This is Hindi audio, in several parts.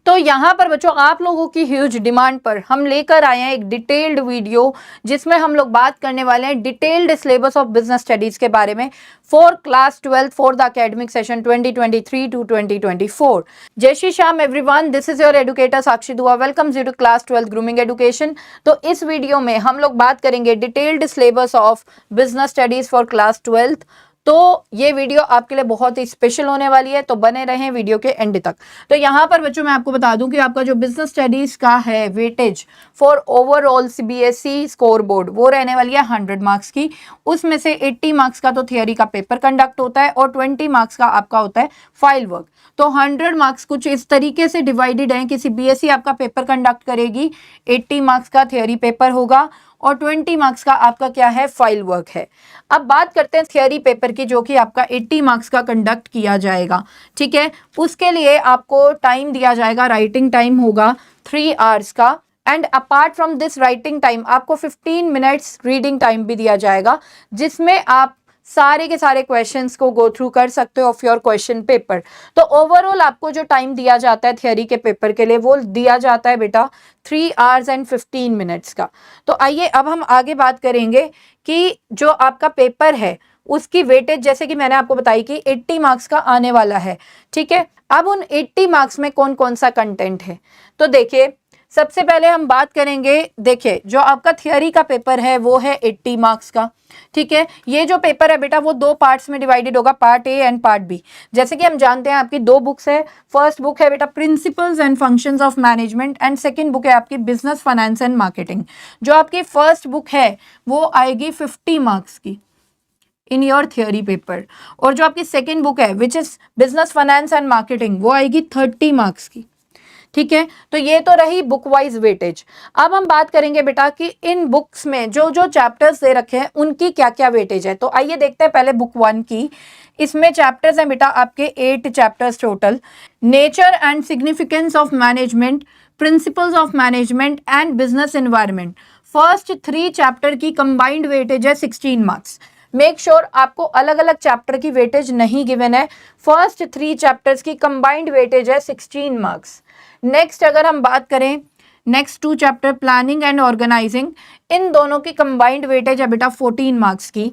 तो यहाँ पर बच्चों आप लोगों की ह्यूज डिमांड पर हम लेकर आए हैं एक डिटेल्ड वीडियो, जिसमें हम लोग बात करने वाले हैं detailed syllabus of business studies के बारे में for class 12 for the academic session 2023 to 2024। जय Shri Shyam everyone, this is your educator Sakshi Dua, welcome you to class 12 grooming education. तो इस वीडियो में हम लोग बात करेंगे detailed syllabus of business studies for class 12। तो ये वीडियो आपके लिए बहुत ही स्पेशल होने वाली है, तो बने रहें वीडियो के एंड तक। तो यहाँ पर बच्चों मैं आपको बता दूं कि आपका जो बिजनेस स्टडीज का है weightage for overall CBSE score board वो रहने वाली है 100 मार्क्स की। उसमें से 80 मार्क्स का तो थियोरी का पेपर कंडक्ट होता है और 20 मार्क्स का आपका होता है फाइल वर्क। तो 100 मार्क्स कुछ इस तरीके से डिवाइडेड है कि सीबीएसई आपका पेपर कंडक्ट करेगी, 80 मार्क्स का थियोरी पेपर होगा और 20 मार्क्स का आपका क्या है फाइल वर्क है। अब बात करते हैं थियोरी पेपर की, जो कि आपका 80 मार्क्स का कंडक्ट किया जाएगा। ठीक है, उसके लिए आपको टाइम दिया जाएगा, राइटिंग टाइम होगा 3 आवर्स का, and apart from this writing time आपको 15 मिनट्स रीडिंग टाइम भी दिया जाएगा, जिसमें आप सारे के सारे क्वेश्चंस को गो थ्रू कर सकते हो ऑफ योर क्वेश्चन पेपर। तो ओवरऑल आपको जो टाइम दिया जाता है थियोरी के पेपर के लिए वो दिया जाता है बेटा 3 आवर्स एंड 15 मिनट्स का। तो आइए अब हम आगे बात करेंगे कि जो आपका पेपर है उसकी वेटेज, जैसे कि मैंने आपको बताई कि 80 मार्क्स का आने वाला है। ठीक है, अब उन 80 मार्क्स में कौन कौन सा कंटेंट है, तो देखिए सबसे पहले हम बात करेंगे, देखिए जो आपका थियोरी का पेपर है वो है 80 मार्क्स का। ठीक है, ये जो पेपर है बेटा वो 2 पार्ट्स में डिवाइडेड होगा, part A and part B. जैसे कि हम जानते हैं आपकी 2 बुक्स है, फर्स्ट बुक है बेटा principles and functions of management and second book है आपकी बिजनेस फाइनेंस एंड मार्केटिंग। जो आपकी फर्स्ट बुक है वो आएगी 50 मार्क्स की इन योर थियोरी पेपर, और जो आपकी सेकेंड बुक है which is business finance and marketing वो आएगी 30 मार्क्स की। ठीक है, तो ये तो रही बुक वाइज वेटेज। अब हम बात करेंगे बेटा कि इन बुक्स में जो जो चैप्टर्स दे रखे हैं उनकी क्या क्या वेटेज है। तो आइए देखते हैं पहले बुक 1 की। इसमें चैप्टर्स हैं बेटा आपके 8 chapters total. Nature and significance of management, principles of management and business environment. First 3 chapter की कंबाइंड वेटेज है 16 मार्क्स। मेक श्योर आपको अलग अलग चैप्टर की वेटेज नहीं गिवन है, फर्स्ट 3 चैप्टर्स की कंबाइंड वेटेज है 16 मार्क्स। नेक्स्ट अगर हम बात करें next 2 chapter planning and organising, इन दोनों की कंबाइंड वेटेज है बेटा 14 मार्क्स की।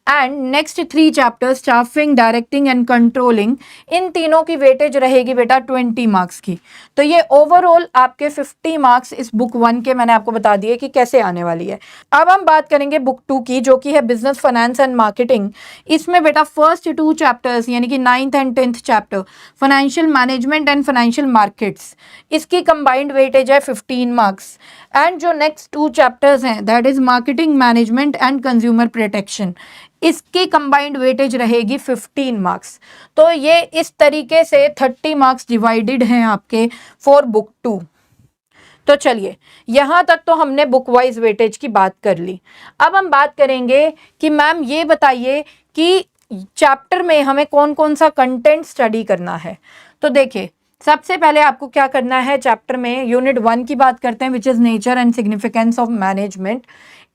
And next 3 chapter staffing, directing and controlling, इन तीनों की वेटेज रहेगी बेटा 20 मार्क्स की। तो ये ओवरऑल आपके 50 मार्क्स इस बुक 1 के मैंने आपको बता दिए कि कैसे आने वाली है। अब हम बात करेंगे बुक 2 की, जो कि है बिजनेस फाइनेंस एंड मार्केटिंग। इसमें बेटा फर्स्ट 2 चैप्टर्स यानी कि 9th and 10th chapter financial management and financial markets, इसकी कंबाइंड वेटेज है 15 मार्क्स। एंड जो नेक्स्ट 2 चैप्टर्स हैं that is marketing management and consumer protection, इसकी कंबाइंड वेटेज रहेगी 15 मार्क्स। तो ये इस तरीके से 30 मार्क्स डिवाइडेड हैं आपके फॉर बुक 2। तो चलिए यहाँ तक तो हमने बुक वाइज वेटेज की बात कर ली। अब हम बात करेंगे कि मैम ये बताइए कि चैप्टर में हमें कौन कौन सा कंटेंट स्टडी करना है। तो देखिए सबसे पहले आपको क्या करना है, चैप्टर में यूनिट 1 की बात करते हैं which is nature and significance of management.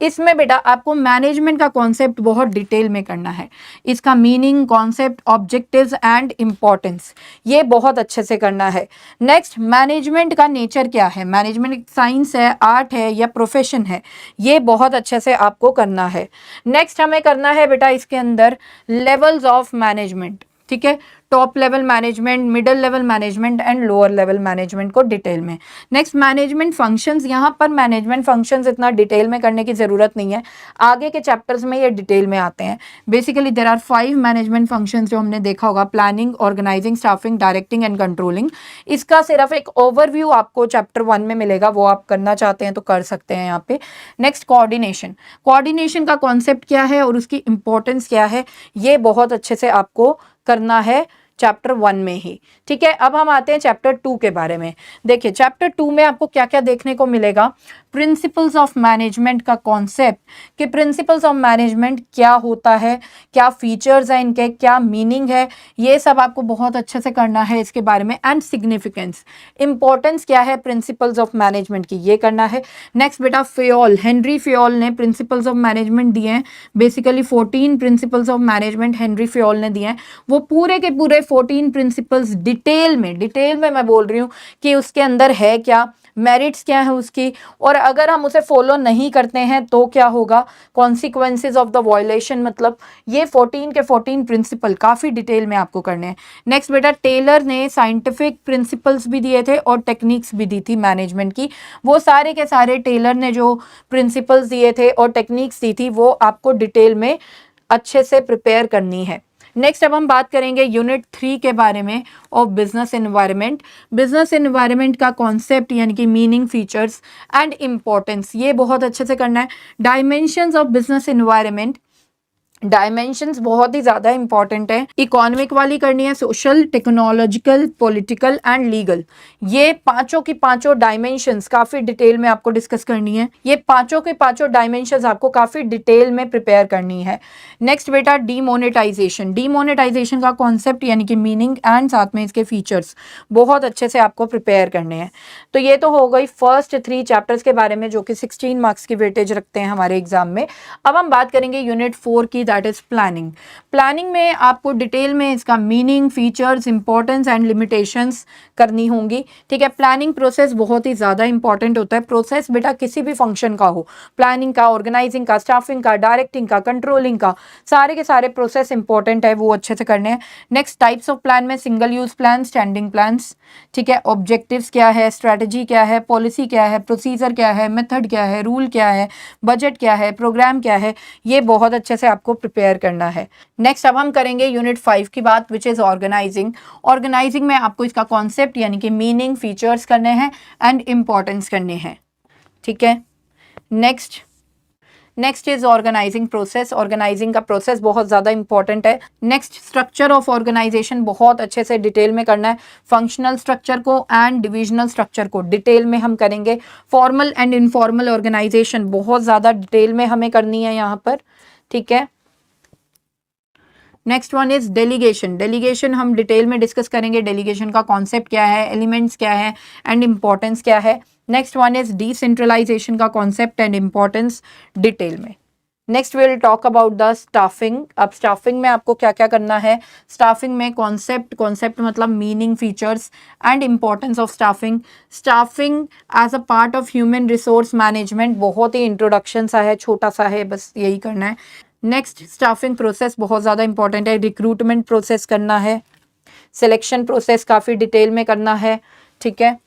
इसमें बेटा आपको मैनेजमेंट का कॉन्सेप्ट बहुत डिटेल में करना है, इसका meaning, concept, objectives and importance, ये बहुत अच्छे से करना है। नेक्स्ट मैनेजमेंट का नेचर क्या है, मैनेजमेंट एक साइंस है, आर्ट है या प्रोफेशन है, ये बहुत अच्छे से आपको करना है। नेक्स्ट हमें करना है बेटा इसके अंदर लेवल्स ऑफ मैनेजमेंट। ठीक है, top level management, middle level management and lower level management को डिटेल में। नेक्स्ट मैनेजमेंट फंक्शंस, यहाँ पर मैनेजमेंट फंक्शंस इतना डिटेल में करने की ज़रूरत नहीं है, आगे के चैप्टर्स में ये डिटेल में आते हैं। Basically there are 5 management functions जो हमने देखा होगा, planning, organizing, staffing, directing and controlling. इसका सिर्फ एक ओवरव्यू आपको चैप्टर 1 में मिलेगा, वो आप करना चाहते हैं तो कर सकते हैं यहाँ पे। नेक्स्ट कोऑर्डिनेशन, कोऑर्डिनेशन का कॉन्सेप्ट क्या है और उसकी इंपॉर्टेंस क्या है, ये बहुत अच्छे से आपको करना है चैप्टर 1 में ही। ठीक है, अब हम आते हैं चैप्टर 2 के बारे में। देखिए चैप्टर 2 में आपको क्या क्या देखने को मिलेगा, प्रिंसिपल्स ऑफ मैनेजमेंट का कॉन्सेप्ट, कि प्रिंसिपल्स ऑफ मैनेजमेंट क्या होता है, क्या फीचर्स हैं इनके, क्या मीनिंग है, ये सब आपको बहुत अच्छे से करना है इसके बारे में। एंड सिग्निफिकेंस, इंपॉर्टेंस क्या है प्रिंसिपल्स ऑफ मैनेजमेंट की, ये करना है। नेक्स्ट बेटा फेयोल, हेनरी फेयोल ने प्रिंसिपल्स ऑफ मैनेजमेंट दिए हैं, basically 14 principles of management Henry Fayol ने दिए हैं। वो पूरे के पूरे 14 प्रिंसिपल्स डिटेल में मैं बोल रही हूँ कि उसके अंदर है क्या, मेरिट्स क्या है उसकी, और अगर हम उसे फॉलो नहीं करते हैं तो क्या होगा, कॉन्सिक्वेंसेज ऑफ द वायलेशन, मतलब ये 14 के 14 प्रिंसिपल काफ़ी डिटेल में आपको करने हैं। नेक्स्ट बेटा टेलर ने साइंटिफिक प्रिंसिपल्स भी दिए थे और टेक्निक्स भी दी थी मैनेजमेंट की, वो सारे के सारे टेलर ने जो प्रिंसिपल्स दिए थे और टेक्निक्स दी थी वो आपको डिटेल में अच्छे से प्रिपेयर करनी है। नेक्स्ट अब हम बात करेंगे यूनिट 3 के बारे में of business environment. Business environment का कॉन्सेप्ट यानी कि मीनिंग, फीचर्स एंड इंपॉर्टेंस, ये बहुत अच्छे से करना है। Dimensions of business environment, dimensions बहुत ही ज़्यादा इंपॉर्टेंट है। इकोनॉमिक वाली करनी है, social, technological, political and legal, ये पांचों की पांचों डायमेंशंस काफ़ी डिटेल में आपको डिस्कस करनी है। ये पांचों के पांचों डायमेंशंस आपको काफ़ी डिटेल में प्रिपेयर करनी है। नेक्स्ट बेटा डीमोनेटाइजेशन, डीमोनेटाइजेशन का कॉन्सेप्ट यानी कि मीनिंग एंड साथ में इसके फीचर्स बहुत अच्छे से आपको प्रिपेयर करने हैं। तो ये तो हो गई फर्स्ट 3 चैप्टर्स के बारे में जो कि 16 मार्क्स की वेटेज रखते हैं हमारे एग्जाम में। अब हम बात करेंगे यूनिट 4 की, दैट इज प्लानिंग। प्लानिंग में आपको डिटेल में इसका meaning, features, importance and limitations करनी होंगी। ठीक है, प्लानिंग प्रोसेस बहुत ही ज़्यादा इंपॉर्टेंट होता है। प्रोसेस बेटा किसी भी फंक्शन का हो, प्लानिंग का, ऑर्गेनाइजिंग का, स्टाफिंग का, डायरेक्टिंग का, कंट्रोलिंग का, सारे के सारे प्रोसेस इंपॉर्टेंट है, वो अच्छे से करने हैं। नेक्स्ट टाइप्स ऑफ प्लान में single use plan, standing plans, ठीक है, ऑब्जेक्टिव्स क्या है, स्ट्रैटेजी क्या है, पॉलिसी क्या है, प्रोसीजर क्या है, मेथड क्या है, रूल क्या है, बजट क्या है, प्रोग्राम क्या है, ये बहुत अच्छे से आपको प्रिपेयर करना है। नेक्स्ट अब हम करेंगे यूनिट 5 की बात, विच इज ऑर्गेनाइजिंग। ऑर्गेनाइजिंग में आपको इसका कॉन्सेप्ट यानी कि मीनिंग, फीचर्स करने हैं एंड इंपॉर्टेंस करने हैं। ठीक है, next is organizing process. Organizing का प्रोसेस बहुत ज़्यादा इंपॉर्टेंट है। नेक्स्ट स्ट्रक्चर ऑफ ऑर्गेनाइजेशन बहुत अच्छे से डिटेल में करना है। फंक्शनल स्ट्रक्चर को एंड डिविजनल स्ट्रक्चर को डिटेल में हम करेंगे। फॉर्मल एंड इनफॉर्मल ऑर्गेनाइजेशन बहुत ज़्यादा डिटेल में हमें करनी है यहाँ पर। ठीक है, next one is delegation. Delegation हम डिटेल में डिस्कस करेंगे, डेलीगेशन का कॉन्सेप्ट क्या है, एलिमेंट्स क्या है एंड इंपॉर्टेंस क्या है। नेक्स्ट वन इज डिसेंट्रलाइजेशन का कॉन्सेप्ट एंड इंपॉर्टेंस डिटेल में। Next will talk about the staffing. अब स्टाफिंग में आपको क्या क्या करना है, स्टाफिंग में कॉन्सेप्ट मतलब meaning, features and importance of staffing. Staffing as a part of human resource management, बहुत ही इंट्रोडक्शन सा है, छोटा सा है, बस यही करना है। नेक्स्ट स्टाफिंग प्रोसेस बहुत ज़्यादा इंपॉर्टेंट है। रिक्रूटमेंट प्रोसेस करना है, सिलेक्शन प्रोसेस काफ़ी डिटेल में करना है। ठीक है,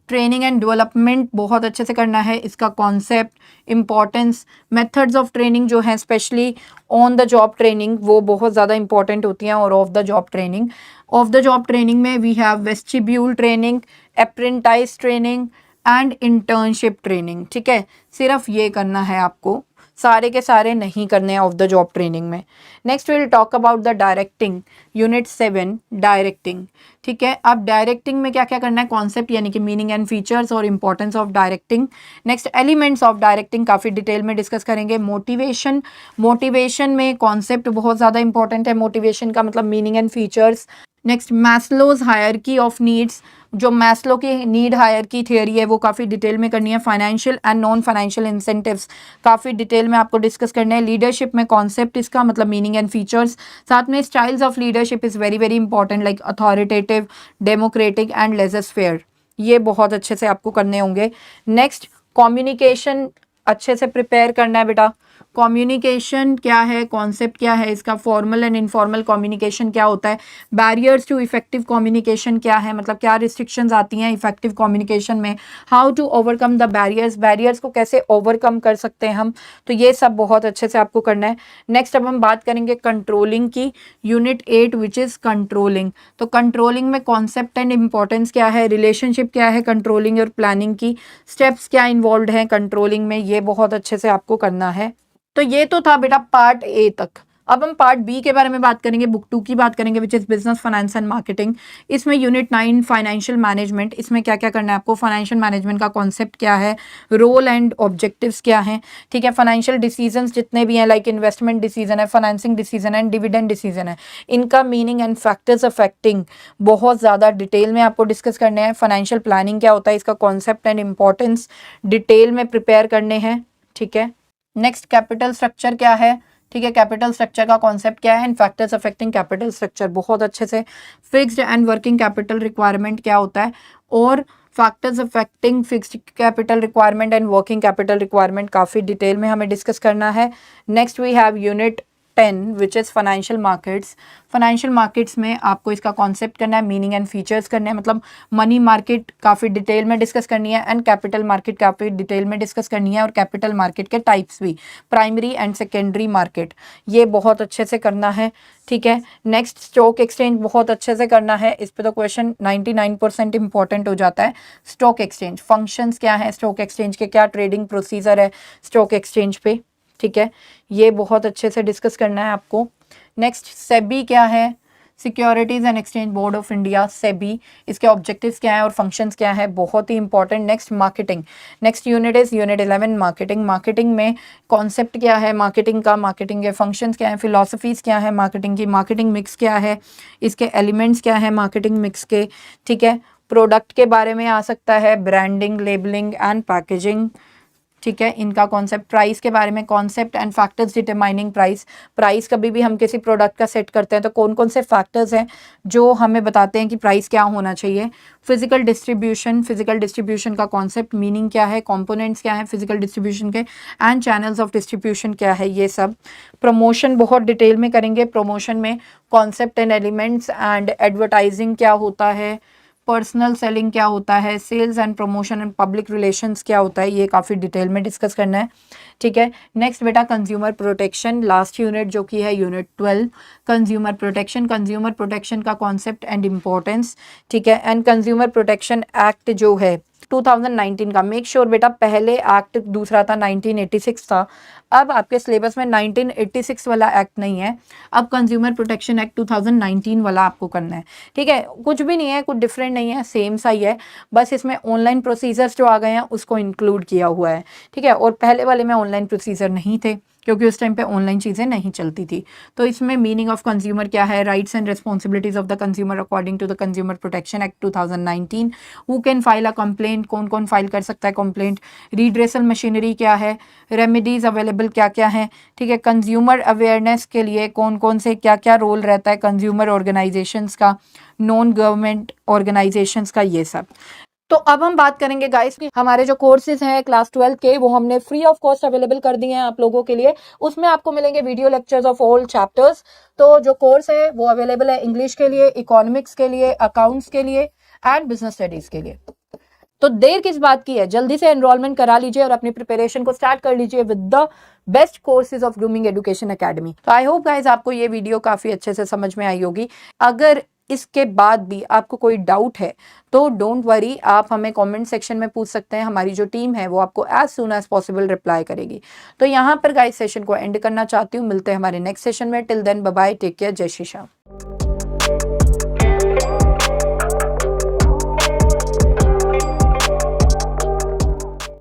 ट्रेनिंग एंड डेवलपमेंट बहुत अच्छे से करना है, इसका concept, importance, methods of training जो है specially on the job training वो बहुत ज़्यादा इंपॉर्टेंट होती हैं, और off the job training. Off the job training में we have vestibule training, apprentice training and internship training. ठीक है, सिर्फ ये करना है आपको, सारे के सारे नहीं करने हैं ऑफ द जॉब ट्रेनिंग में। Next will talk about the directing, unit 7 directing. ठीक है, अब डायरेक्टिंग में क्या क्या करना है, कॉन्सेप्ट यानी कि मीनिंग एंड फीचर्स और importance of directing. Next elements of directing काफ़ी डिटेल में डिस्कस करेंगे। मोटिवेशन, मोटिवेशन में कॉन्सेप्ट बहुत ज़्यादा इंपॉर्टेंट है, मोटिवेशन का मतलब meaning and features. Next Maslow's hierarchy of needs, जो मैस्लो की नीड हायरार्की थियरी है वो काफ़ी डिटेल में करनी है। Financial and non financial incentives काफ़ी डिटेल में आपको डिस्कस करना है। लीडरशिप में कॉन्सेप्ट इसका मतलब मीनिंग एंड फीचर्स, साथ में styles of leadership is very very important, like authoritative, democratic and laser-fair, ये बहुत अच्छे से आपको करने होंगे। नेक्स्ट कम्युनिकेशन अच्छे से प्रिपेयर करना है बेटा। कम्युनिकेशन क्या है, कॉन्सेप्ट क्या है इसका, फॉर्मल एंड इनफॉर्मल कम्युनिकेशन क्या होता है, बैरियर्स टू इफेक्टिव कम्युनिकेशन क्या है, मतलब क्या रिस्ट्रिक्शंस आती हैं इफेक्टिव कम्युनिकेशन में, how to overcome the barriers, barriers को कैसे ओवरकम कर सकते हैं हम, तो ये सब बहुत अच्छे से आपको करना है। नेक्स्ट अब हम बात करेंगे कंट्रोलिंग की, यूनिट 8 विच इज़ कंट्रोलिंग। तो कंट्रोलिंग में कॉन्सेप्ट एंड इंपॉर्टेंस क्या है, रिलेशनशिप क्या है कंट्रोलिंग और प्लानिंग की, स्टेप्स क्या इन्वॉल्व हैं कंट्रोलिंग में, ये बहुत अच्छे से आपको करना है। तो ये तो था बेटा पार्ट ए तक। अब हम पार्ट बी के बारे में बात करेंगे, बुक 2 की बात करेंगे, which is business finance and marketing. इसमें यूनिट 9 फाइनेंशियल मैनेजमेंट, इसमें क्या क्या करना है आपको, फाइनेंशियल मैनेजमेंट का कॉन्सेप्ट क्या है, रोल एंड ऑब्जेक्टिव्स क्या है, ठीक है, फाइनेंशियल डिसीजंस जितने भी हैं, लाइक इन्वेस्टमेंट डिसीजन है, फाइनेंसिंग डिसीजन है, डिविडेंड डिसीजन है, इनका मीनिंग एंड फैक्टर्स अफेक्टिंग बहुत ज़्यादा डिटेल में आपको डिस्कस करने हैं। फाइनेंशियल प्लानिंग क्या होता है, इसका कॉन्सेप्ट एंड इंपॉर्टेंस डिटेल में प्रिपेयर करने हैं, ठीक है। नेक्स्ट कैपिटल स्ट्रक्चर क्या है, ठीक है, कैपिटल स्ट्रक्चर का कॉन्सेप्ट क्या है and factors affecting capital structure बहुत अच्छे से। Fixed and working capital requirement क्या होता है और factors affecting fixed capital requirement and working capital requirement काफ़ी डिटेल में हमें डिस्कस करना है। Next we have unit 10 which is financial markets. Financial markets में आपको इसका कॉन्सेप्ट करना है, मीनिंग एंड फीचर्स करने हैं, मतलब मनी मार्केट काफ़ी डिटेल में डिस्कस करनी है एंड कैपिटल मार्केट काफ़ी डिटेल में डिस्कस करनी है, और कैपिटल मार्केट के टाइप्स भी, प्राइमरी एंड सेकेंडरी मार्केट, ये बहुत अच्छे से करना है, ठीक है। नेक्स्ट स्टॉक एक्सचेंज बहुत अच्छे से करना है, इस पे तो क्वेश्चन 99% इंपॉर्टेंट हो जाता है। स्टॉक एक्सचेंज फंक्शंस क्या है, स्टॉक एक्सचेंज के क्या ट्रेडिंग प्रोसीजर है स्टॉक एक्सचेंज पे, ठीक है, ये बहुत अच्छे से डिस्कस करना है आपको। नेक्स्ट सेबी क्या है, securities and exchange board of India, SEBI, इसके ऑब्जेक्टिव्स क्या है और फंक्शंस क्या है, बहुत ही important. Next marketing, next unit is unit 11 marketing. Marketing में कॉन्सेप्ट क्या है मार्केटिंग का, मार्केटिंग के फंक्शंस क्या है, फिलॉसफीज़ क्या है मार्केटिंग की, मार्केटिंग मिक्स क्या है, इसके एलिमेंट्स क्या है मार्केटिंग मिक्स के, ठीक है। प्रोडक्ट के बारे में आ सकता है, ब्रांडिंग, लेबलिंग एंड पैकेजिंग, ठीक है, इनका कॉन्सेप्ट। प्राइस के बारे में concept and factors determining price. Price कभी भी हम किसी प्रोडक्ट का सेट करते हैं तो कौन कौन से फैक्टर्स हैं जो हमें बताते हैं कि प्राइस क्या होना चाहिए। फिजिकल डिस्ट्रीब्यूशन, फिजिकल डिस्ट्रीब्यूशन का कॉन्सेप्ट, मीनिंग क्या है, कंपोनेंट्स क्या है फिजिकल डिस्ट्रीब्यूशन के, एंड चैनल्स ऑफ डिस्ट्रीब्यूशन क्या है, ये सब। प्रमोशन बहुत डिटेल में करेंगे, प्रमोशन में concept and elements and advertising क्या होता है, पर्सनल सेलिंग क्या होता है, sales and promotion and public relations क्या होता है, ये काफ़ी डिटेल में डिस्कस करना है, ठीक है। नेक्स्ट बेटा कंज्यूमर प्रोटेक्शन, लास्ट यूनिट जो कि है unit 12, consumer protection. Consumer protection का कॉन्सेप्ट एंड इम्पोर्टेंस, ठीक है, एंड कंज्यूमर प्रोटेक्शन एक्ट जो है 2019 का, मेक श्योर बेटा पहले एक्ट दूसरा था 1986 था, अब आपके सिलेबस में 1986 वाला एक्ट नहीं है, अब कंज्यूमर प्रोटेक्शन एक्ट 2019 वाला आपको करना है, ठीक है। कुछ भी नहीं है, कुछ डिफरेंट नहीं है, सेम सा ही है, बस इसमें ऑनलाइन प्रोसीजर्स जो आ गए हैं उसको इंक्लूड किया हुआ है, ठीक है, और पहले वाले में ऑनलाइन प्रोसीजर नहीं थे क्योंकि उस टाइम पे ऑनलाइन चीज़ें नहीं चलती थी। तो इसमें मीनिंग ऑफ कंज्यूमर क्या है, rights and responsibilities of the consumer according to the consumer protection act 2019, who can file a complaint, कौन कौन फाइल कर सकता है कंप्लेंट, रीड्रेसल मशीनरी क्या है, रेमेडीज अवेलेबल क्या क्या है, ठीक है, कंज्यूमर अवेयरनेस के लिए कौन कौन से क्या क्या रोल रहता है कंज्यूमर ऑर्गेनाइजेशंस का, नॉन गवर्नमेंट ऑर्गेनाइजेशंस का, ये सब। तो अब हम बात करेंगे गाइस कि हमारे जो कोर्सेज हैं क्लास 12 के वो हमने फ्री ऑफ कॉस्ट अवेलेबल कर दिए हैं आप लोगों के लिए। उसमें आपको मिलेंगे video lectures of all chapters. तो जो कोर्स है वो अवेलेबल है इंग्लिश के लिए, इकोनॉमिक्स के लिए, अकाउंट्स के लिए एंड बिजनेस स्टडीज के लिए। तो देर किस बात की है, जल्दी से एनरोलमेंट करा लीजिए और अपनी प्रिपरेशन को स्टार्ट कर लीजिए with the best courses of grooming education academy. तो आई होप गाइज आपको ये वीडियो काफी अच्छे से समझ में आई होगी। अगर इसके बाद भी आपको कोई डाउट है तो डोंट वरी, आप हमें कमेंट सेक्शन में पूछ सकते हैं, हमारी जो टीम है वो आपको as soon as possible reply करेगी। तो यहाँ पर गाइस सेशन को एंड करना चाहती हूँ, मिलते हैं हमारे नेक्स्ट सेशन में। Till then bye bye, take care, जय श्री श्याम।